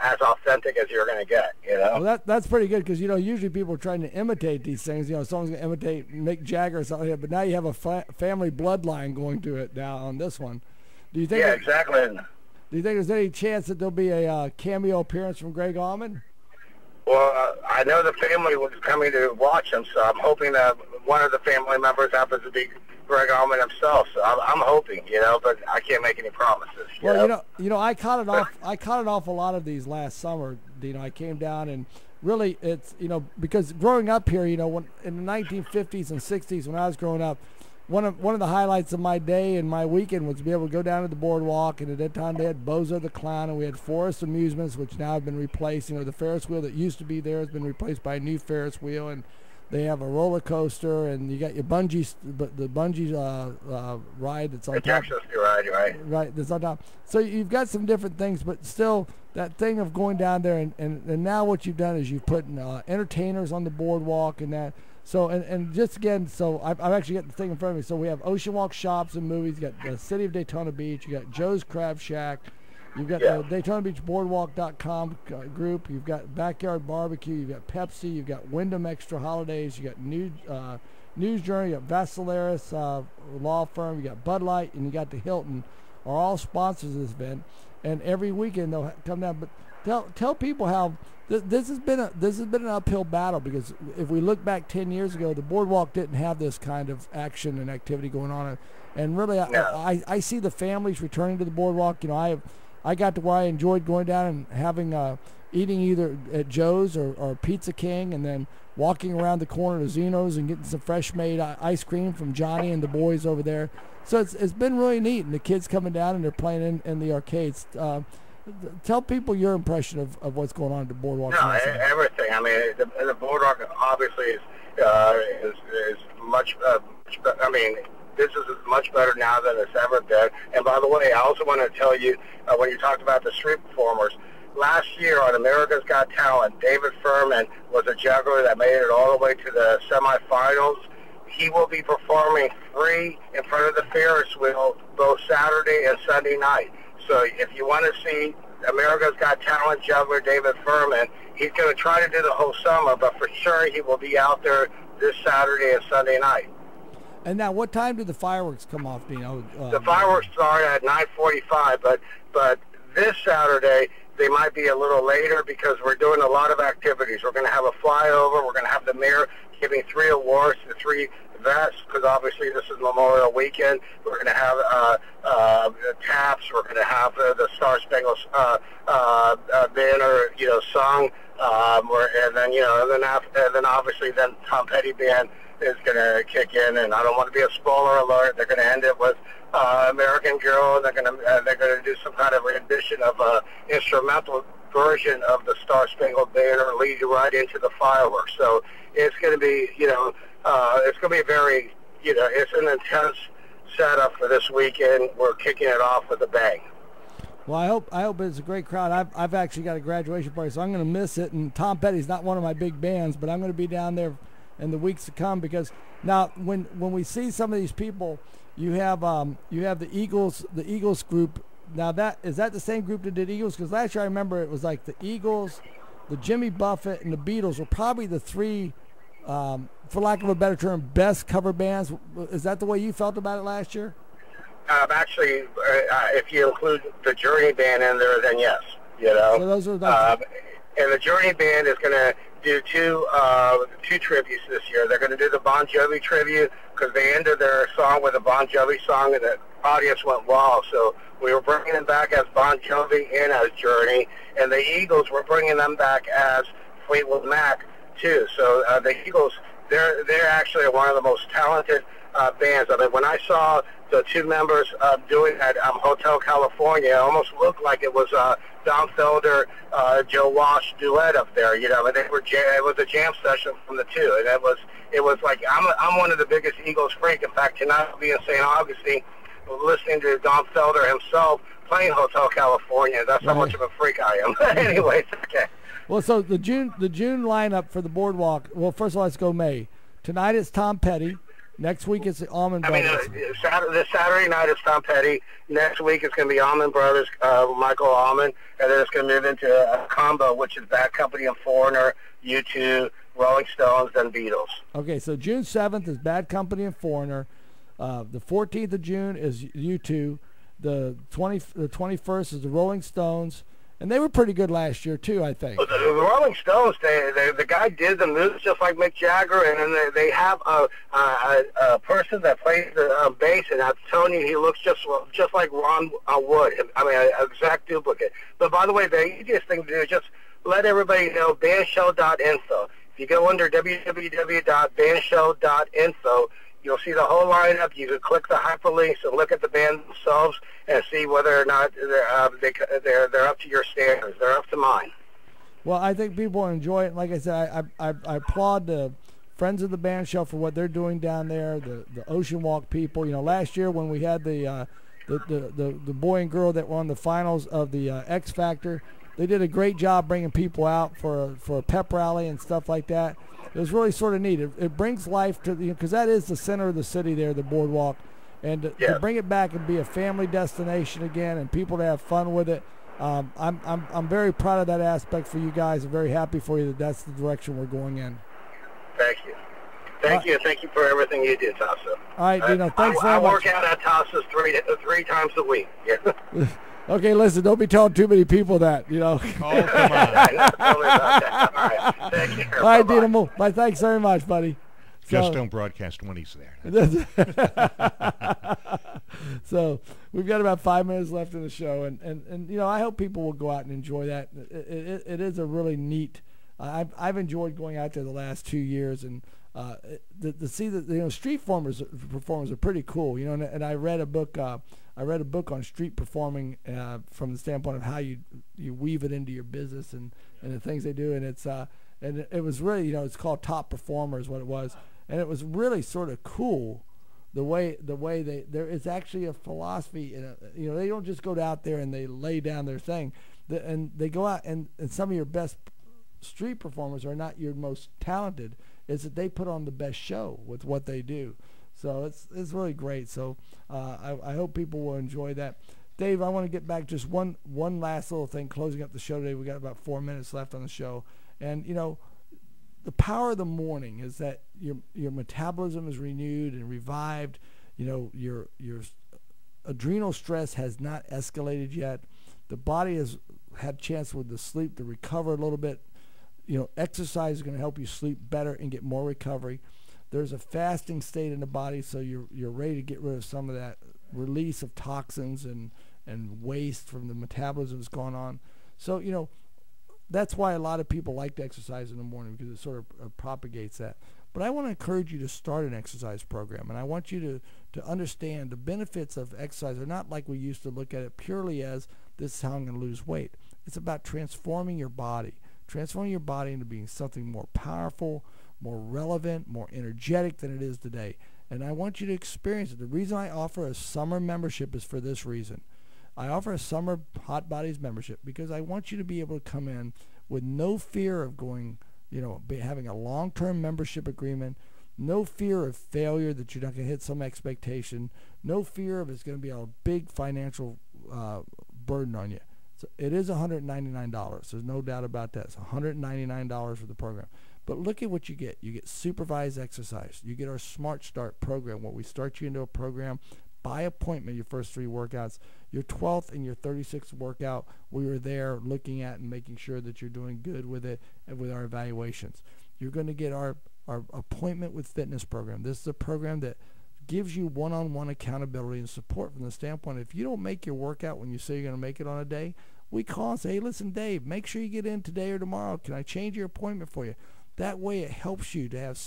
as authentic as you're going to get. Well, that's pretty good because usually people are trying to imitate these things. Someone's going to imitate Mick Jagger or something like that, but now you have a family bloodline going to it now on this one. Do you think? Yeah, exactly. Do you think there's any chance that there'll be a cameo appearance from Greg Allman? Well, I know the family was coming to watch him, so I'm hoping that one of the family members happens to be Greg Allman himself. So I'm hoping, but I can't make any promises. Well, I caught it off. I caught it off a lot of these last summer. I came down and really, it's because growing up here, when in the 1950s and 60s when I was growing up, one of the highlights of my day and my weekend was to be able to go down to the Boardwalk, and at that time they had Bozo the Clown, and we had Forest Amusements, which now have been replaced. The Ferris wheel that used to be there has been replaced by a new Ferris wheel, and they have a roller coaster, and you got your bungee ride that's on top. Right, that's on top. So you've got some different things, but still that thing of going down there, and now what you've done is you've put entertainers on the Boardwalk and that. So, and just again, so I've actually got the thing in front of me. So we have Ocean Walk Shops and Movies. You got the City of Daytona Beach. You got Joe's Crab Shack. You've got the Daytona Beach Boardwalk.com group. You've got Backyard Barbecue. You've got Pepsi. You've got Wyndham Extra Holidays. You got News Journal. You got Vasalaris Law Firm. You got Bud Light, and you got the Hilton. Are all sponsors of this event. And every weekend they'll come down. But tell people how. This has been an uphill battle because if we look back 10 years ago, the Boardwalk didn't have this kind of action and activity going on, and really I see the families returning to the Boardwalk. I got to where I enjoyed going down and having eating either at Joe's or Pizza King, and then walking around the corner to Zeno's and getting some fresh made ice cream from Johnny and the boys over there. So it's been really neat, and the kids coming down and they're playing in the arcades. Tell people your impression of what's going on at the Boardwalk. No, everything. I mean, the Boardwalk obviously is much. I mean, this is much better now than it's ever been. And by the way, I also want to tell you when you talked about the street performers. Last year on America's Got Talent, David Furman was a juggler that made it all the way to the semifinals. He will be performing free in front of the Ferris wheel both Saturday and Sunday night. So if you want to see America's Got Talent juggler David Furman, he's going to try to do the whole summer, but for sure he will be out there this Saturday and Sunday night. And now, what time do the fireworks come off, Dino? The fireworks start at 9:45, but this Saturday they might be a little later because we're doing a lot of activities. We're going to have a flyover. We're going to have the mayor giving 3 awards to 3 vests, because obviously this is Memorial Weekend. We're going to have taps. We're going to have the Star Spangled banner, sung. And then obviously then Tom Petty Band is going to kick in, and I don't want to be a spoiler alert. They're going to end it with American Girl. They're going to do some kind of rendition of an instrumental version of the Star Spangled Banner, lead you right into the fireworks. So it's going to be, it's going to be very, it's an intense setup for this weekend. We're kicking it off with a bang. Well, I hope it's a great crowd. I've actually got a graduation party, so I'm going to miss it. And Tom Petty's not one of my big bands, but I'm going to be down there in the weeks to come, because now when we see some of these people, you have the Eagles group. Now is that the same group that did Eagles? Because last year I remember it was like the Eagles, the Jimmy Buffett, and the Beatles were probably the three, for lack of a better term, best cover bands. Is that the way you felt about it last year? Actually, if you include the Journey band in there, then yes. So those are and the Journey band is going to do two tributes this year. They're going to do the Bon Jovi tribute, because they ended their song with a Bon Jovi song, and the audience went wild. So we were bringing them back as Bon Jovi and as Journey, and the Eagles were bringing them back as Fleetwood Mac too. So the Eagles, they're actually one of the most talented bands. I mean, when I saw the two members doing that Hotel California, it almost looked like it was Don Felder, Joe Walsh duet up there. And they were it was a jam session from the two, and it was like I'm one of the biggest Eagles freak. In fact, tonight I'll be in St. Augustine listening to Don Felder himself playing Hotel California. That's how much of a freak I am. Anyways, okay. Well, so the June lineup for the boardwalk. Well, first of all, let's go May. Tonight it's Tom Petty. Next week it's the Allman Brothers. This Saturday night is Tom Petty. Next week it's going to be Allman Brothers, Michael Allman, and then it's going to move into a combo, which is Bad Company and Foreigner, U2, Rolling Stones, then Beatles. Okay, so June 7th is Bad Company and Foreigner. The 14th of June is U2. The 21st is the Rolling Stones. And they were pretty good last year, too, I think. The Rolling Stones, the guy did the moves just like Mick Jagger, and then they have a person that plays the bass, and I'm telling you, he looks just like Ron Wood. I mean, an exact duplicate. But by the way, the easiest thing to do is just let everybody know bandshow.info. If you go under www.bandshow.info, you'll see the whole lineup. You can click the hyperlinks and look at the band themselves and see whether or not they're up to your standards. They're up to mine. Well, I think people will enjoy it. Like I said, I applaud the Friends of the Band Show for what they're doing down there. The Ocean Walk people. Last year when we had the boy and girl that were on the finals of the X Factor, they did a great job bringing people out for a pep rally and stuff like that. It was really sort of neat. It brings life to because that is the center of the city there, the boardwalk, and to bring it back and be a family destination again, and people to have fun with it. I'm very proud of that aspect for you guys. I'm very happy for you that that's the direction we're going in. Thank you. Thank you for everything you do, Tasso. All right, Dino, thanks very much. I work out at Tasso's three times a week. Yeah. Okay, listen, don't be telling too many people that, Oh, come on. All right, thank you. All right, Dino, thanks very much, buddy. Just don't broadcast when he's there. So we've got about 5 minutes left in the show, and I hope people will go out and enjoy that. It is a really neat. I've enjoyed going out there the last 2 years, and to see that street performers are pretty cool. And I read a book. I read a book on street performing from the standpoint of how you weave it into your business and the things they do, and it was really it's called Top Performers, what it was, and it was really sort of cool the way it's actually a philosophy, and they don't just go out there and they lay down their thing, and they go out and some of your best street performers are not your most talented. It's that they put on the best show with what they do. So it's really great. So I hope people will enjoy that. Dave, I want to get back just one last little thing, closing up the show today. We got about 4 minutes left on the show, and the power of the morning is that your metabolism is renewed and revived. Your adrenal stress has not escalated yet. The body has had chance with the sleep to recover a little bit. Exercise is going to help you sleep better and get more recovery. There's a fasting state in the body, so you're ready to get rid of some of that release of toxins and waste from the metabolism that's going on. So, you know, that's why a lot of people like to exercise in the morning, because it sort of propagates that. But I want to encourage you to start an exercise program, and I want you to understand the benefits of exercise are not like we used to look at it purely as this is how I'm going to lose weight. It's about transforming your body into being something more powerful, more relevant, more energetic than it is today. And I want you to experience it. The reason I offer a summer membership is for this reason. I offer a summer Hot Bodies membership because I want you to be able to come in with no fear of going, you know, having a long-term membership agreement, no fear of failure, that you're not going to hit some expectation, no fear of it's going to be a big financial burden on you. So it is $199. There's no doubt about that. It's $199 for the program. But look at what you get. You get supervised exercise. You get our Smart Start program, where we start you into a program by appointment, your first 3 workouts. Your 12th and your 36th workout, we were there looking at and making sure that you're doing good with it and with our evaluations. You're going to get our appointment with fitness program. This is a program that gives you one-on-one accountability and support from the standpoint, if you don't make your workout when you say you're going to make it on a day, we call and say, hey, listen, Dave, make sure you get in today or tomorrow. Can I change your appointment for you? That way it helps you to have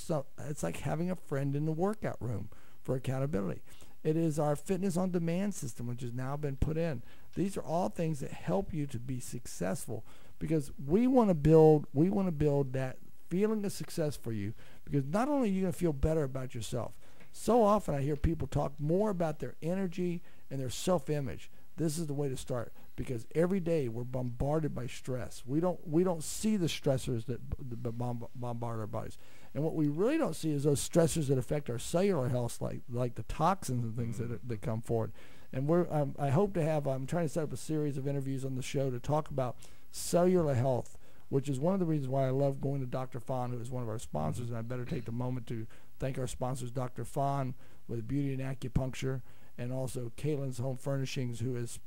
it's like having a friend in the workout room for accountability. It is our Fitness on Demand system, which has now been put in. These are all things that help you to be successful, because we want to build that feeling of success for you, because not only are you going to feel better about yourself. So often I hear people talk more about their energy and their self-image. This is the way to start, because every day we're bombarded by stress. We don't see the stressors that bombard our bodies. And what we really don't see is those stressors that affect our cellular health, like the toxins and things that come forward. And I hope to have, I'm trying to set up a series of interviews on the show to talk about cellular health, which is one of the reasons why I love going to Dr. Fahn, who is one of our sponsors. And I better take the moment to thank our sponsors, Dr. Fahn with Beauty and Acupuncture, and also Kaylin's Home Furnishings, who has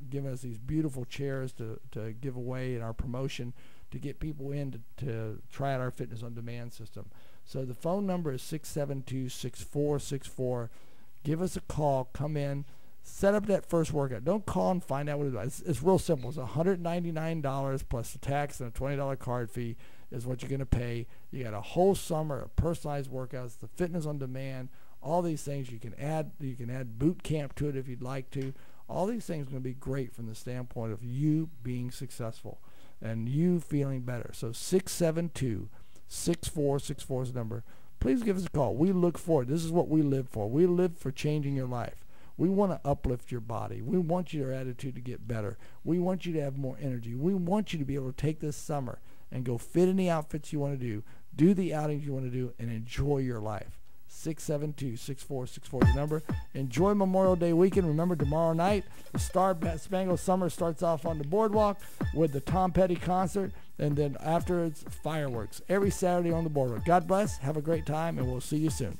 given us these beautiful chairs to give away in our promotion to get people in to try out our Fitness on Demand system. So the phone number is 672-6464. Give us a call. Come in. Set up that first workout. Don't call and find out what it is. It's real simple. It's $199 plus the tax and a $20 card fee is what you're going to pay. You got a whole summer of personalized workouts, the Fitness on Demand, all these things. You can add boot camp to it if you'd like to. All these things are going to be great from the standpoint of you being successful and you feeling better. So 672-6464 is the number. Please give us a call. We look forward. This is what we live for. We live for changing your life. We want to uplift your body. We want your attitude to get better. We want you to have more energy. We want you to be able to take this summer and go fit in the outfits you want to do the outings you want to do, and enjoy your life. 672-6464 is the number. Enjoy Memorial Day weekend. Remember, tomorrow night, the Star Spangled Summer starts off on the boardwalk with the Tom Petty concert, and then afterwards, fireworks. Every Saturday on the boardwalk. God bless. Have a great time, and we'll see you soon.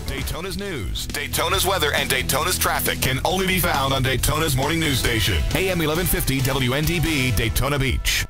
Daytona's news, Daytona's weather, and Daytona's traffic can only be found on Daytona's morning news station, AM 1150 WNDB, Daytona Beach.